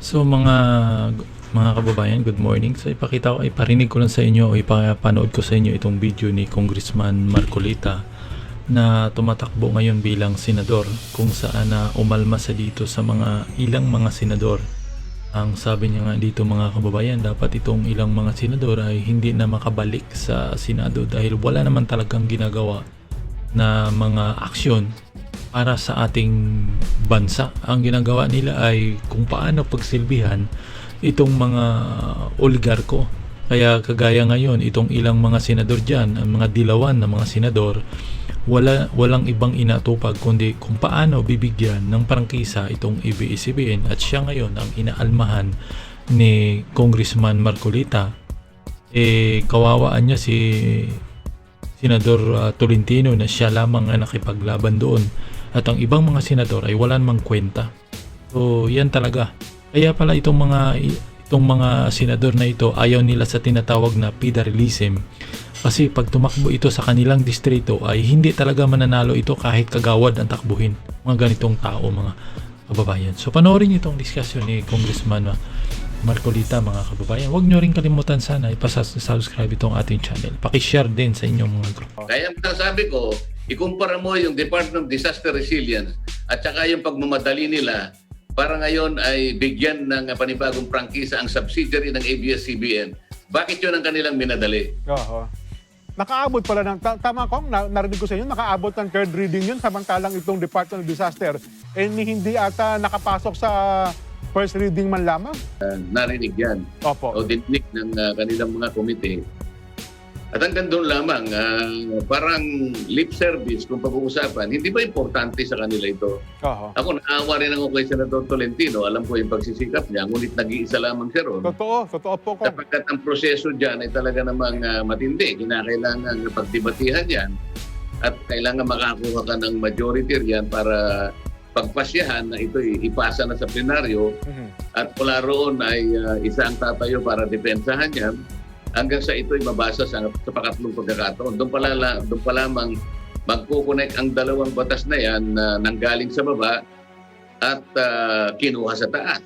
So mga kababayan, good morning. So iparinig ko lang sa inyo o ipapanood ko sa inyo itong video ni Congressman Marcolita na tumatakbo ngayon bilang senador, kung saan na umalma sa dito sa ilang mga senador. Ang sabi niya nga dito, mga kababayan, dapat itong ilang mga senador ay hindi na makabalik sa Senado dahil wala naman talagang ginagawa na mga aksyon para sa ating bansa. Ang ginagawa nila ay kung paano pagsilbihan itong mga oligarko. Kaya kagaya ngayon, itong ilang mga senador dyan, ang mga dilawan na mga senador, walang ibang inatupag kundi kung paano bibigyan ng prangkisa itong ABS-CBN, at siya ngayon ang inaalmahan ni Congressman Marcolita. Kawawaan niya si Senador Tolentino na siya lamang ang nakipaglaban doon, at ang ibang mga senador ay wala namang kwenta. So yan talaga. Kaya pala itong mga senador na ito, ayaw nila sa tinatawag na federalism, kasi pag tumakbo ito sa kanilang distrito ay hindi talaga mananalo ito kahit kagawad ang takbuhin. Mga ganitong tao, mga kababayan. So panoorin niyo itong discussion ni Congressman Marcolita, mga kababayan. Huwag nyo rin kalimutan sana ipasubscribe itong ating channel. Pakishare din sa inyong mga group. Kaya sabi ko, ikumpara mo yung Department of Disaster Resilience at saka yung pagmamadali nila para ngayon ay bigyan ng panibagong prangkisa ang subsidiary ng ABS-CBN. Bakit yun ang kanilang minadali? Oo. Nakaabot pala ng, tama ko, narinig ko sa inyo, nakaabot ng third reading yun, samantalang itong Department of Disaster, hindi ata nakapasok sa first reading man lamang. Narinig yan. Opo. O dinig ng kanilang mga komite. At hanggang doon lamang, parang lip service kung pag-uusapan, hindi ba importante sa kanila ito? Oo. Ako, naawa rin ako kay Senator Tolentino. Alam ko yung pagsisikap niya, ngunit nag-iisa lamang siya ron. Totoo po ko. Sapagkat ang proseso dyan ay talaga namang matindi. Kinakailangan pagdebatihan yan at kailangan makakuha ka ng majority riyan para pagpasyahan na ito ipasa na sa plenaryo. At mula roon ay isa ang tatayo para depensahan yan hanggang sa ito ay mabasa sa pangatlong pagkakataon. Doon pa lamang magkukonek ang dalawang batas na yan na nanggaling sa baba at kinuha sa taas.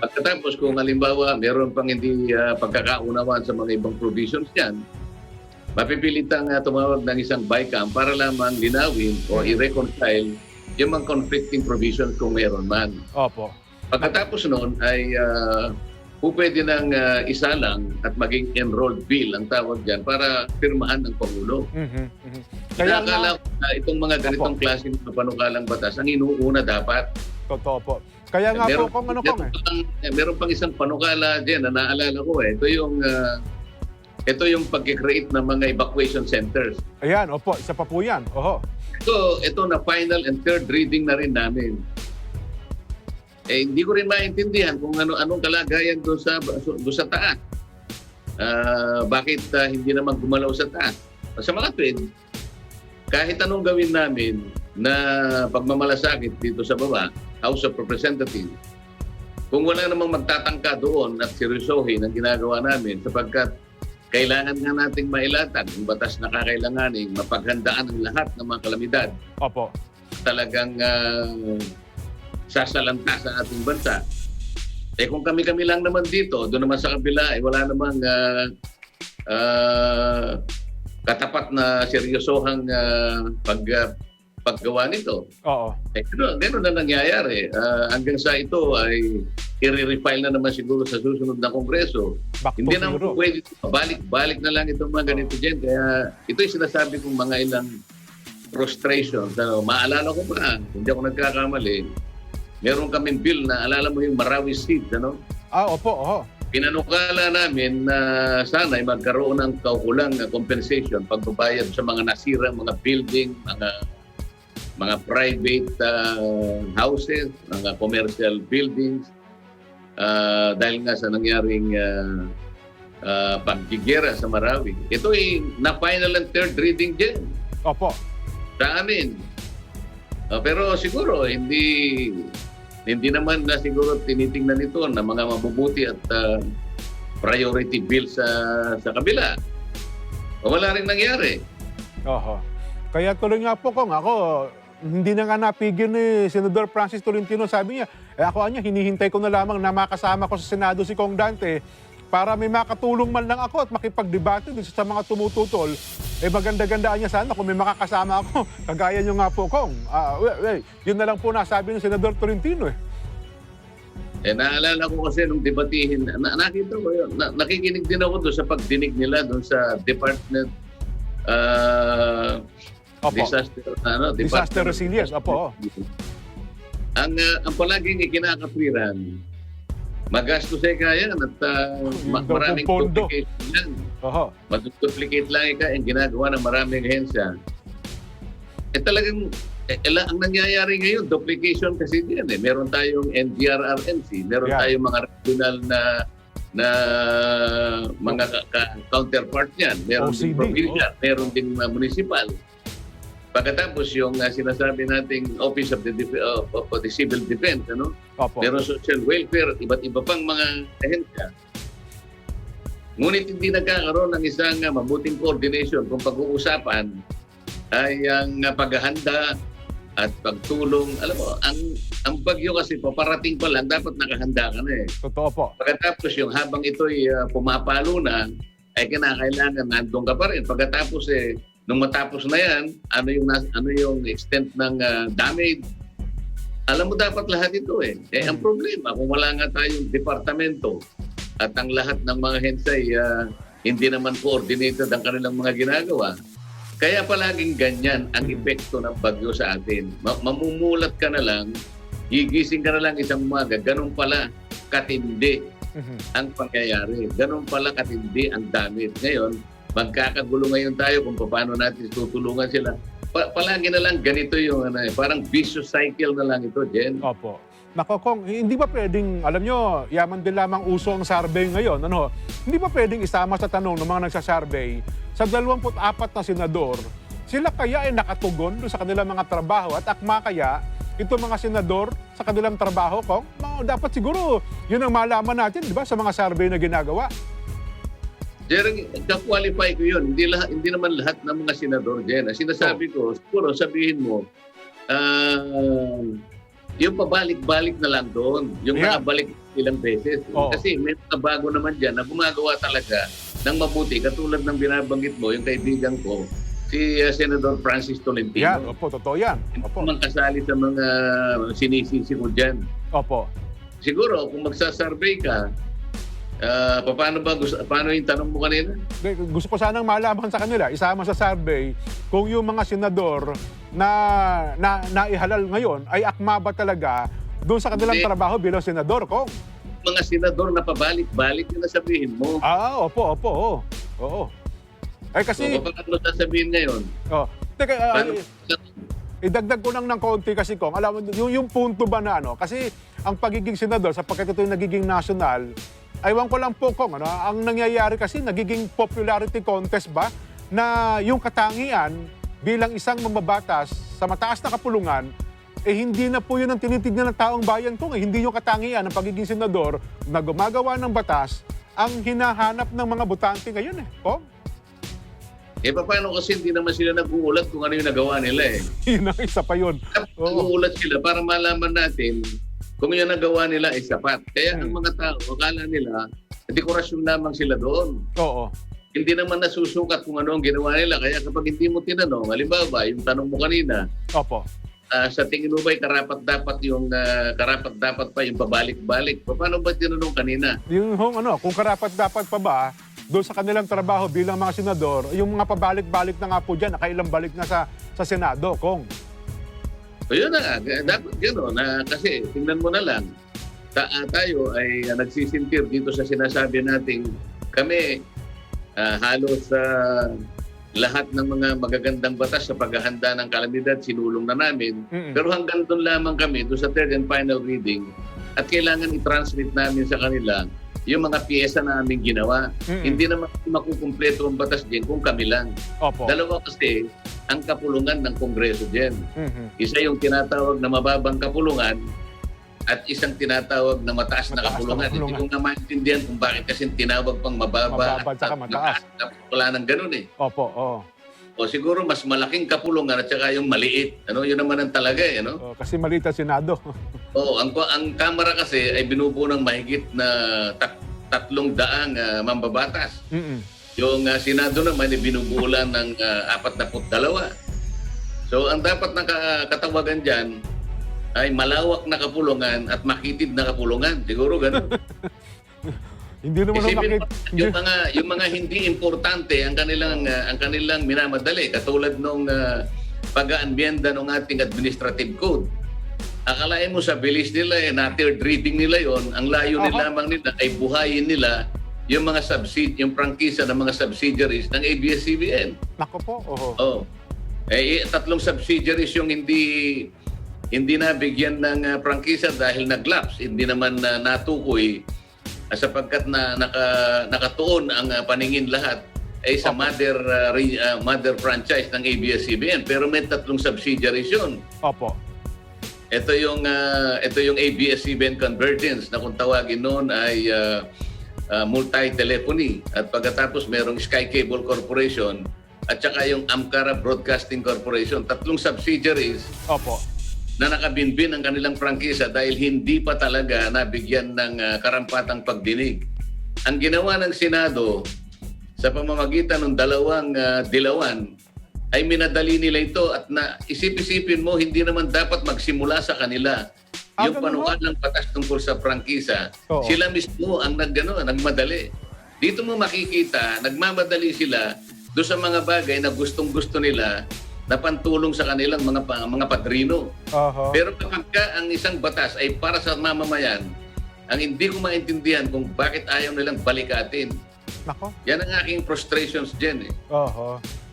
Pagkatapos kung halimbawa meron pang hindi pagkakaunawaan sa mga ibang provisions niyan, mapipilitang tumawag ng isang BICAM para lamang linawin o i-reconcile yung mga conflicting provisions kung meron man. Opo. Pagkatapos noon ay pwede nang isalang at maging enrolled bill ang tawag dyan para pirmahan ng Pangulo. Kaya akala ko na itong mga ganitong klaseng panukalang batas ang inuuna dapat. Totoo po. Kaya nga po kung ano kong meron pang isang panukala dyan na naalala ko ito yung pag-create ng mga evacuation centers. Ayan, opo, isa pa po yan. Oho. Ito na final and third reading na rin namin. Hindi ko rin maintindihan kung anong kalagayan doon sa taas. Bakit hindi naman gumalaw sa taas? Sa mga tweet, kahit anong gawin namin na pagmamalasakit dito sa baba, House of Representatives, kung wala namang magtatangka doon at seryosohin ang ginagawa namin sapagkat kailangan nga nating mailatag ang batas na kakailanganin, mapaghandaan ang lahat ng mga kalamidad. Opo. Talagang sasalanta sa ating bansa. Kung kami-kami lang naman dito, doon naman sa kabila, wala namang katapat na seryosohang paggawa nito. Oo. Gano'n na nangyayari. Hanggang sa ito ay i-refile na naman siguro sa susunod na Kongreso. Hindi na pwede balik na lang itong mga ganito dyan. Kaya ito'y sinasabi kong mga ilang frustrations. Maalala ko pa, hindi ako nagkakamali, meron kaming bill na, alala mo yung Marawi Seed, ano? Opo, oho. Pinanukala namin na sana ay magkaroon ng kaukulang compensation pagbabayad sa mga nasirang mga building, mga private houses, mga commercial buildings, dahil nga sa nangyaring paggigera sa Marawi. Ito ay na-final and third reading dyan. Opo. Sa amin. Pero siguro hindi naman na siguro tinitingnan ito na mga mabubuti at priority bill sa kabila. Wala rin nangyari. Oho. Kaya tuloy nga po kung ako, hindi na nga napigil ni Senador Francis Tolentino. Sabi niya, ako hinihintay ko na lamang na makasama ko sa Senado si Kong Dante para may makatulong man lang ako at makipagdebate din sa mga tumututol. Maganda-gandaan niya sana kung may makakasama ako. Kagaya niyo nga po, Kong. Yun na lang po nasabi ng Senador Tolentino Naalala ko kasi nung debatihin, nakita ko yun, nakikinig din ako doon sa pagdinig nila doon sa Department Opo. Disaster Disaster resilience, opo. Ang palaging ikinakapiran, magastos kaya yan at maraming pondo. duplication yan. Oho. Mag-duplicate lang ang ginagawa ng maraming ahensya. Talagang, ang nangyayari ngayon, duplication kasi yan Meron tayong NDRRMC, meron tayong mga regional na mga counterpart niyan. Meron OCD, din provincial, meron din municipal. Pagkatapos yung sinasabi nating Office of the Civil Defense, Opo. meron social welfare, iba't iba pang mga ahensya. Ngunit hindi nagkakaroon ng isang mabuting coordination kung pag-uusapan ay ang paghahanda at pagtulong. Alam mo, ang bagyo kasi paparating pa lang, dapat nakahanda ka na Totoo po. Pagkatapos yung habang ito'y pumapalo na, ay kinakailangan nandun ka pa rin. Pagkatapos nung matapos na yan, ano yung extent ng damage? Alam mo dapat lahat ito ang problema, kung wala nga tayong departamento at ang lahat ng mga hensay hindi naman coordinated ang kanilang mga ginagawa. Kaya palaging ganyan ang epekto ng bagyo sa atin. Mamumulat ka na lang, gigising ka na lang isang umaga, ganun pala katindi ang pangyayari. Ganun pala katindi ang damage. Ngayon, magkakagulo ngayon tayo kung paano natin tutulungan sila. Palagi na lang ganito yung parang vicious cycle na lang ito, Jen. Opo. Nako, Kong, hindi ba pwedeng, alam nyo, yaman din lamang uso ang survey ngayon, Hindi ba pwedeng isama sa tanong ng mga nagsasurvey sa 24 na senador, sila kaya nakatugon doon sa kanilang mga trabaho at akma kaya itong mga senador sa kanilang trabaho, Kong? Dapat siguro yun ang malaman natin, di ba, sa mga survey na ginagawa. Jerry, ka-qualify ko yun. Hindi naman lahat ng mga senador, Jen. Sinasabi ko, siguro sabihin mo, yung pabalik-balik na lang doon. Yung nakabalik ilang beses. Kasi may mga bago naman dyan na gumagawa talaga ng mabuti. Katulad ng binabanggit mo, yung kaibigan ko, si Senator Francis Tolentino. Opo, totoo yan. Opo. Hindi kasali sa mga sinisisi mo dyan. Opo. Siguro, kung magsasurvey ka, paano yung tanong mo kanina? Gusto ko sanang malaman sa kanila, isama sa survey, kung yung mga senador na naihalal ngayon ay akma ba talaga doon sa kanilang trabaho bilang senador, Kong? Mga senador na pabalik-balik yung nasabihin mo. Opo. Oo. Kasi... So, paano sasabihin ngayon? Teka, idagdag ko lang ng konti kasi, Kong. Alam mo, yung punto ba na kasi ang pagiging senador, sapagkat ito yung nagiging national, aywan ko lang po, Kong, ang nangyayari kasi, nagiging popularity contest ba na yung katangian bilang isang mamabatas sa mataas na kapulungan, hindi na po yun ang tinitignan ng taong bayan, Kong. Hindi yung katangian ng pagiging senador na gumagawa ng batas ang hinahanap ng mga botante ngayon, Kong. Paano kasi hindi naman sila nag-uulat kung ano yung nagawa nila Yun ang isa pa yun. Nag-uulat sila para malaman natin kung yung nagawa nila ay sapat. Kaya ang mga tao, akala nila, dekorasyon lamang sila doon. Oo. Hindi naman nasusukat kung ano ang ginawa nila. Kaya kapag hindi mo tinanong, halimbawa, yung tanong mo kanina, Opo. Sa tingin mo ba'y karapat-dapat pa yung pabalik-balik? Paano ba tinanong kanina? Yung kung karapat-dapat pa ba, doon sa kanilang trabaho bilang mga senador, yung mga pabalik-balik na nga po dyan, nakailang balik na sa Senado, Kong. O yun na nga, dapat gano'n. Kasi tingnan mo na lang, tayo ay nagsisintir dito sa sinasabi nating kami halos lahat ng mga magagandang batas sa paghahanda ng kalamidad, sinulong na namin. Pero hanggang doon lamang kami, doon sa third and final reading, at kailangan i-transmit namin sa kanila yung mga piyesa na aming ginawa. Hindi naman makukumpleto ang batas din kung kami lang. Opo. Dalawa kasi ang kapulungan ng Kongreso din. Isa yung tinatawag na mababang kapulungan at isang tinatawag na mataas na kapulungan. Hindi ko nga maintindihan kung bakit kasi tinawag pang mababa at saka mataas. Wala nang ganun Opo, oo. o siguro mas malaking kapulungan at saka yung maliit. Yun naman ang talaga ano? Kasi maliit ang Senado. Ang Kamara kasi ay binubuo ng mahigit na 300 mambabatas. Mm-mm. Yung Senado naman ay binubuo lang ng 42. So ang dapat na katawagan dyan ay malawak na kapulungan at makitid na kapulungan. Siguro ganun. Hindi naman Isipin mo, yung mga hindi importante ang kanilang minamadali katulad nung pag-aanbyenda ng ating administrative code. Akalain mo sa bilis nila na-third reading nila yon, ang layo lamang nila ay buhayin nila yung mga yung prangkisa ng mga subsidiaries ng ABS-CBN. Nako po. Tatlong subsidiaries yung hindi nabigyan ng prangkisa dahil nag-lapse, hindi naman natukoy sapagkat nakatuon ang paningin lahat ay sa mother franchise ng ABS-CBN, pero may tatlong subsidiaries yun. Opo. Ito yung ABS-CBN Convergence na kung tawagin noon ay multi-telephony, at pagkatapos merong Sky Cable Corporation at saka yung Amcara Broadcasting Corporation, tatlong subsidiaries. Opo. Na nakabinbin ang kanilang prangkisa dahil hindi pa talaga nabigyan ng karampatang pagdinig. Ang ginawa ng Senado sa pamamagitan ng dalawang dilawan ay minadali nila ito at isip-isipin mo hindi naman dapat magsimula sa kanila yung panukalang batas tungkol sa prangkisa. Oo. Sila mismo ang nagmadali. Dito mo makikita, nagmamadali sila doon sa mga bagay na gustong-gusto nila na pantulong sa kanilang mga padrino. Pero kapag ang isang batas ay para sa mamamayan, ang hindi ko maintindihan kung bakit ayaw nilang balikatin. Nako. Yan ang aking frustrations dyan.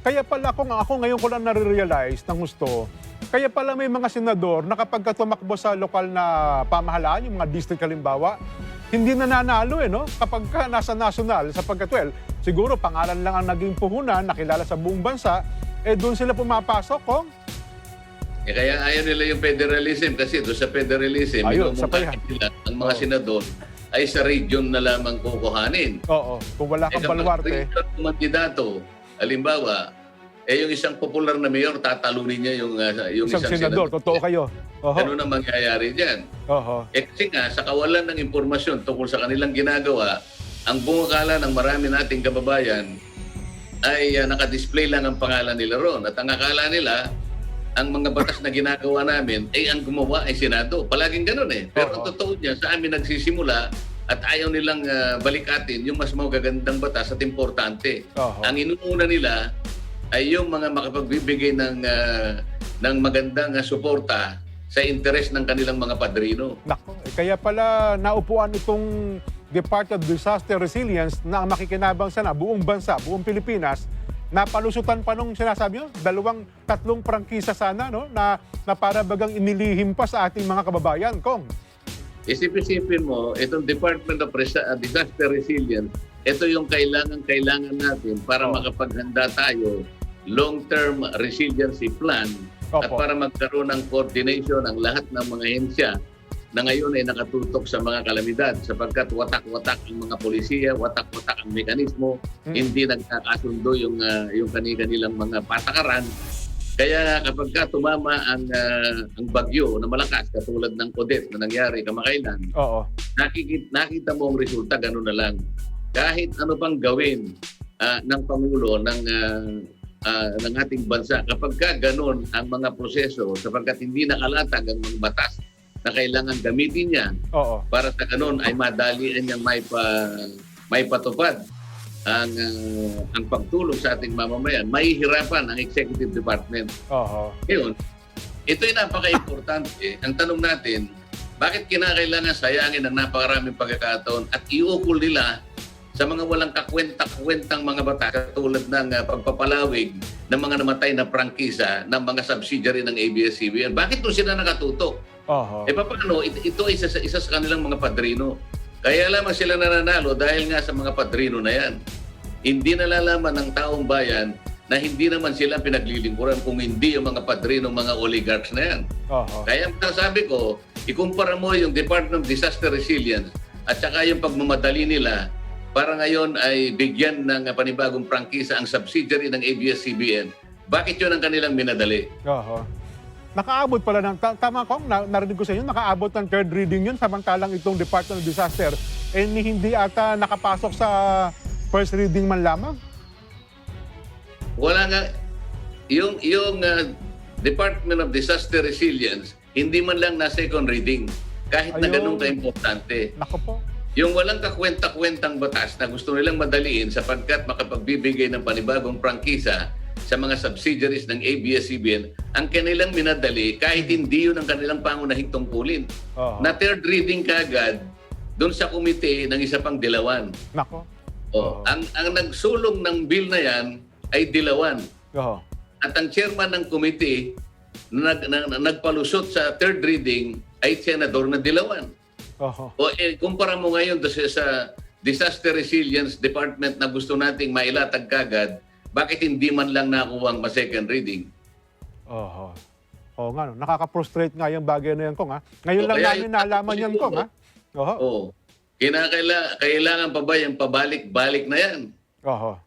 Kaya pala ako ngayon ko lang nare-realize ng gusto, kaya pala may mga senador na kapag tumakbo sa lokal na pamahalaan, yung mga district halimbawa, hindi nananalo no? Kapag nasa national, sapagkat siguro pangalan lang ang naging puhunan, nakilala sa buong bansa, doon sila pumapasok, Kong. Kaya ayaw nila yung federalism kasi doon sa federalism, minumungkahin nila ang mga senador ay sa region na lamang kukuhanin. Oo, kung wala kang baluarte. Kung kandidato, halimbawa, yung isang popular na mayor, tatalunin niya yung isang senador. Totoo kayo. Ano na mangyayari dyan? Kasi nga, sa kawalan ng impormasyon tungkol sa kanilang ginagawa, ang bungakala ng marami nating kababayan ay nakadisplay lang ang pangalan nila ron. At ang akala nila, ang mga batas na ginagawa namin ay ang gumawa ay Senado. Palaging ganun Pero ang totoo niya, sa amin nagsisimula at ayaw nilang balikatin yung mas magagandang batas at importante. Ang inuuna nila ay yung mga makapagbibigay ng magandang suporta sa interes ng kanilang mga padrino. Nako, kaya pala naupuan itong Department of Disaster Resilience na makikinabang sana buong bansa, buong Pilipinas, na palusutan pa nung sinasabi nyo, 2-3 prangkisa sana, no? na para bagang inilihim pa sa ating mga kababayan, Kong. Isip-isipin mo, itong Department of Disaster Resilience, ito yung kailangan natin para makapaghanda tayo long-term resiliency plan at para magkaroon ng coordination ng lahat ng mga ahensya na ngayon ay nakatutok sa mga kalamidad sapagkat watak-watak ang mga polisiya, watak-watak ang mekanismo, hindi nagkakasundo yung kanilang mga patakaran. Kaya kapag tumama ang bagyo na malakas katulad ng Odette na nangyari kamakailan, nakita mo ang resulta, gano'n na lang. Kahit ano pang gawin ng Pangulo ng ating bansa, kapag gano'n ang mga proseso sapagkat hindi nakalatag ang mga batas na kailangan gamitin niya para sa ganun ay madalian niyang may patupad ang pagtulong sa ating mamamayan. Mahihirapan ang Executive Department. Ngayon, ito ay napaka-importante. Ang tanong natin, bakit kinakailangan sayangin ang napakaraming pagkakataon at iukol nila sa mga walang kakwenta-kwentang mga batas katulad ng pagpapalawig ng mga namatay na prangkisa ng mga subsidiary ng ABS-CBN? Bakit doon sila nakatutok? Paano? Ito isa sa kanilang mga padrino. Kaya lamang sila nananalo dahil nga sa mga padrino na yan. Hindi nalalaman ng taong bayan na hindi naman sila pinaglilingkuran kung hindi yung mga padrino, mga oligarchs na yan. Kaya sabi ko, ikumpara mo yung Department of Disaster Resilience at saka yung pagmamadali nila para ngayon ay bigyan ng panibagong prangkisa ang subsidiary ng ABS-CBN Bakit yun ang kanilang minadali? Oho. Nakaabot pala ng, tama Kong, narinig ko sa inyo, nakaabot ng third reading yun, samantalang itong Department of Disaster, hindi ata nakapasok sa first reading man lamang? Wala nga. Yung Department of Disaster Resilience, hindi man lang na second reading. Kahit na Ayun. ganun ka-importante. Nako po. Yung walang kakwenta-kwentang batas na gusto nilang madaliin sapagkat makapagbibigay ng panibagong prangkisa sa mga subsidiaries ng ABS-CBN, ang kanilang minadali kahit hindi yun ang kanilang pangunahing tungkulin. Oho. Na third reading kagad doon sa komite ng isa pang dilawan. Nako. O, ang nagsulong ng bill na yan ay dilawan. Oho. At ang chairman ng committee na nagpalusot sa third reading ay senador na dilawan. Oho. O kumpara mo ngayon sa Disaster Resilience Department na gusto nating mailatag kagad, bakit hindi man lang nakuha ang second reading? Oho. Oo nga, no. Nakaka-frustrate nga yung bagay na yan, Kong, ha? Ngayon lang kaya namin nalaman yan, Kong, ha? Oho. Oo. Kailangan pa ba yung pabalik-balik na yan? Oho.